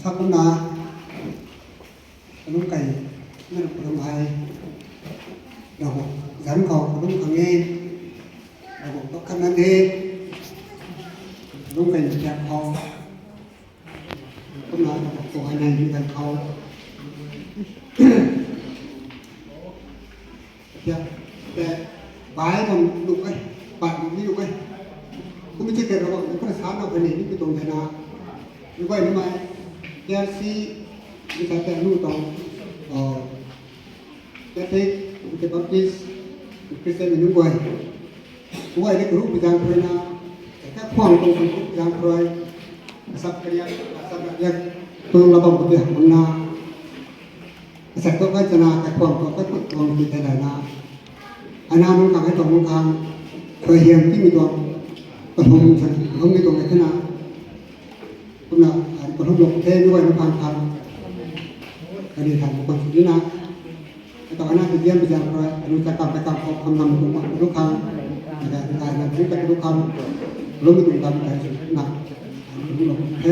สักนาลุงไก่นั่นเป็นไงเราdẫn cầuลุงขังเองเราต้องคันนั้นเองลุงไก่แจกเขาก็มาตัวให้ในยืนกันเขาแต่บายมันลุกไอ้ปากนี่ลุกไอ้ก็ไม่ใช่แค่เราบอกก็สารเราไปนี่นี่เป็นตรงไหนนะลุกไอ้นี่มาแกซี่มีการแต่รู้ตรงแกเทคแกบัพติสคริสเตียนเป็นลุกไอ้ลุกไอ้นี่กรุ๊ปจางเพลินนะแต่แค่ขวางตรงกรุ๊ปจางเพลินสับกระยาสับกระยาตรงระบบกระยามันนะสักตัวก็จะนาแต่ขวางตัวก็ตุ่ตรงที่ไหนนะอันนั้นน้องกางให้ตรงน้องกางเคยเห็นที่มีตัวกระทงฉันเขามีตัวไหนขึ้นนะคุณน่ะกระทงหลบเทด้วยน้ำพังพันอันนี้ทำคนสุดนี้นะแต่ตอนนั้นจะเยี่ยมไปจากใครรู้จักกับไปกับคำนำของลูกค้าแต่การนั้นรู้จักลูกค้ารู้มีตัวกันแต่หนักหลบเท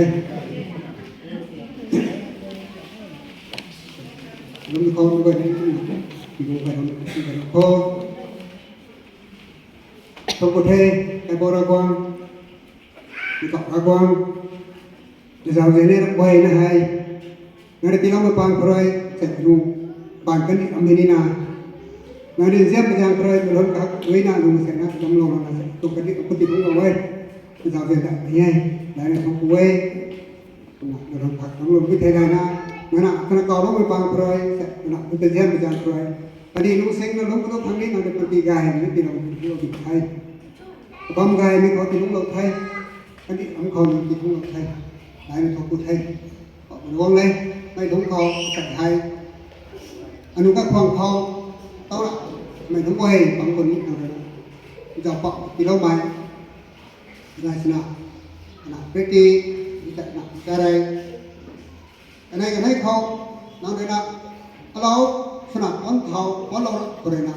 รู้มีเขาด้วยที่ดูไปโอ้ทงกุเทไอ้บรากวางมีกับรากวางจะสาวเจเนรักไว้นะให้งานที่เราไม่ปังพรอยเสร็จดูปังกันนี่อเมริกางานที่เสียไปยังพรอยเป็นรถกับไว้น่าดูเสร็จนะจำลองนะตุกกันนี่ปฏิบัติของเราไว้จะสาวเจได้ยังไงได้ในของไว้นะเราพักต้องลงวิธีการนะงั้นนะขณะก่อนเราไม่ปังพรอยเสร็จนะมันจะเสียไปยังพรอยอันนี้ลุงเซ็งนะลุงก็ต้องทำนี่มันเป็นปฏิกายนี่ที่เราติดไทยความกายนี่เขาติดลุงเราไทยอันนี้ของเขาติดลุงเราไทยได้ในของกูไทยระวังเลยไม่ลุงเขาสัตย์ไทยอันนู้นก็ความเขาเต้าละไม่ลุงไว้บางคนนี้อะไรจะปอกกิโลไม้ได้ชนะนะเพื่อที่จะนะจะอะไรอันนี้ก็ให้เขาน้องเลยนะเราสนับอันเท้าอันเราคนเลยนะ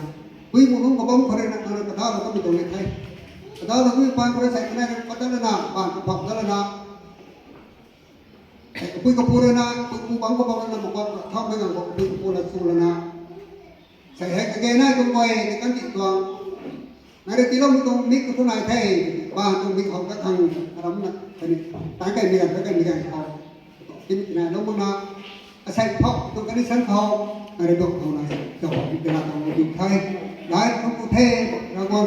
วิ่งมุ่งกับบ้องคนเลยนะอันนั้นกระด้างเราก็มีตรงนี้ไทยกระด้างเราวิ่งไปคนเลยใส่คะแนนกระด้างเลยนะบ้านผักนั่นเลยนะคุยกับผู้เลยนะคุยกับบ้องกับบ้องนั่นบอกว่าท้องไม่งั้นบอกคุยกับผู้เลยสู้เลยนะใส่ให้กระเกยน่าจงไว้ในการจิตตัวในเรื่องที่เรามีตรงนี้ก็ทุนายไทยบ้านตรงนี้เขาก็ทางรำนักอันนี้ตายกันมีกันแล้วกันมีกันเขาที่นี่นะน้องมึงนะอาศัยเพาะตรงกันที่ชั้นเขาอะไรบอกเขานะจะบอกเวลาเราอยู่ไทยได้ทุกประเทศเราก็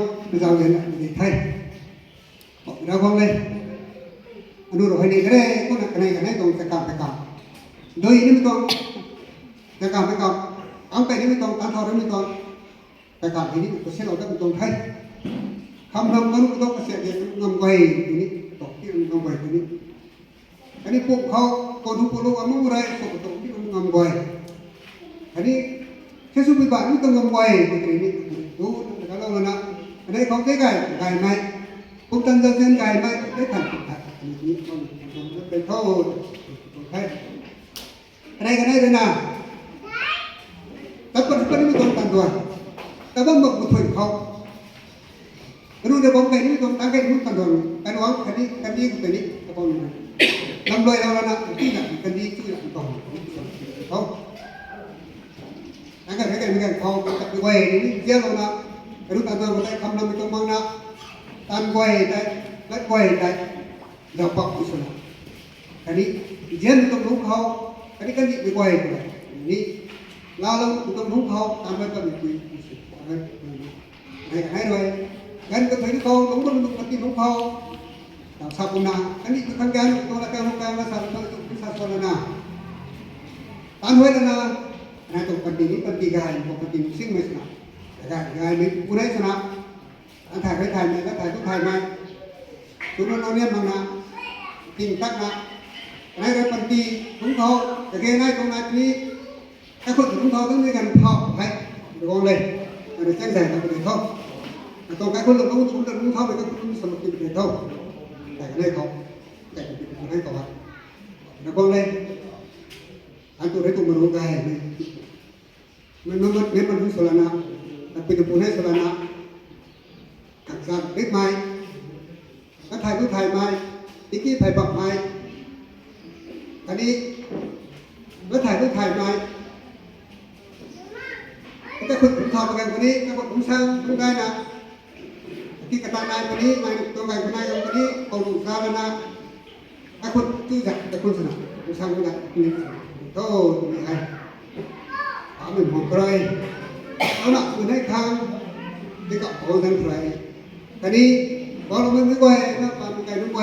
เราเห็นในไทยบอกเราก็เลยอันนู้นเราให้ดีก็ได้ก็นักในกันให้ตรงจะกลับไปกลับโดยนี่ไม่ต้องจะกลับไปกลับเอาไปนี่ไม่ต้องการทอดไม่ต้องแต่กลับที่นี่ก็เสียเราได้ไม่ต้องไทยคำนำก็ต้องเสียเดียนำไปที่นี่ตกที่นำไปที่นี่อันนี้พวกเขาคนทุกคนรู้ว่ามุ่งอะไรสกปรกที่มันนำไปอันนี้แค่สุภาพนี่ต้องนำไปที่นี่ดูkalau mana ada kau tegai gai mai bukan jangan gai maiได้ทันiniเป็นโทษอะไรกันได้เลยนะแต่คนคนนี้ไม่ต้องตันตัวแต่ว่าบอกบุตรเขารู้ได้บอกไงนี่ต้องตั้งใจมุ่งตันตัวแต่ว่าคดีก็เป็นนี่ก็ต้องนำเลยเราละนะที่นั่นคดีที่นั่นต้องเขานั่นก็ให้กันมีกันเขาตัดไว้นี่เยอะแล้วนะรู้ตันตัวได้คำนำไม่ต้องมองนะตันไว้ได้และไว้ได้เราปักอุศนะคดีเย็นต้องรู้เขาคดีกันนี่ไว้นี่เราต้องรู้เขาตามไปก็มีคุยให้ด้วยงั้นก็ถือเขารู้ว่ามันปฏิรู้เขาตามสาบุนาอันนี้คือขั้นการตัวละการของการมาสาบุนาตุพิสัชนนะตามไว้แล้วนะนั่นต้องปฏินี้ปฏิกายปฏิสิ่งไม่สนะแต่กายไม่ผู้ใดสนะอันถ่ายไปถ่ายไหมก็ถ่ายทุกถ่ายไหมทุกนั้นเราเนี่ยมันนะจริงตักนะในเรื่องปฏิของเขาแต่แค่ในตรงนั้นนี้ถ้าคนของเขาต้องมีการเผาให้ดูเลยอันนี้แจ้งแสงกับประเด็นเขาตรงการคนเราต้องชุนเราต้องเข้าไปก็ต้องสมัครประเด็นเขาแต่ในเขาแต่เป็นให้ต่อมาแล้วก็เลยอันตัวได้ตัวมันรู้กายมันรู้สลานะแต่เป็นตัวให้สลานะขัดสัตว์เล็กไม้ก็ถ่ายผู้ถ่ายไม้ติ๊กกี้ถ่ายบักไม้ อันนี้เมื่อถ่ายรูปถ่ายมาถ้าคุณผมทำกันคนนี้ถ้าผมสร้างคนได้นะที่กระตานายคนนี้มาตัวใหญ่คนนายคนนี้เอาลูกสาวนะถ้าคุณชื่อจักแต่คุณสนับผมสร้างคนได้คนนี้โตมีใครถามหนึ่งของใครเอาหนักคุณให้ทางที่กับของทางใครทีนี้พอเราไม่ไหวนะปานไก่ไม่ไหว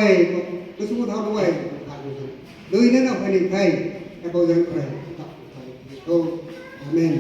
ก็สู้เท่าไม่ไหวเลยนั่นเอาไปในไทยแต่พอทางใครกับไทยโตอาเมน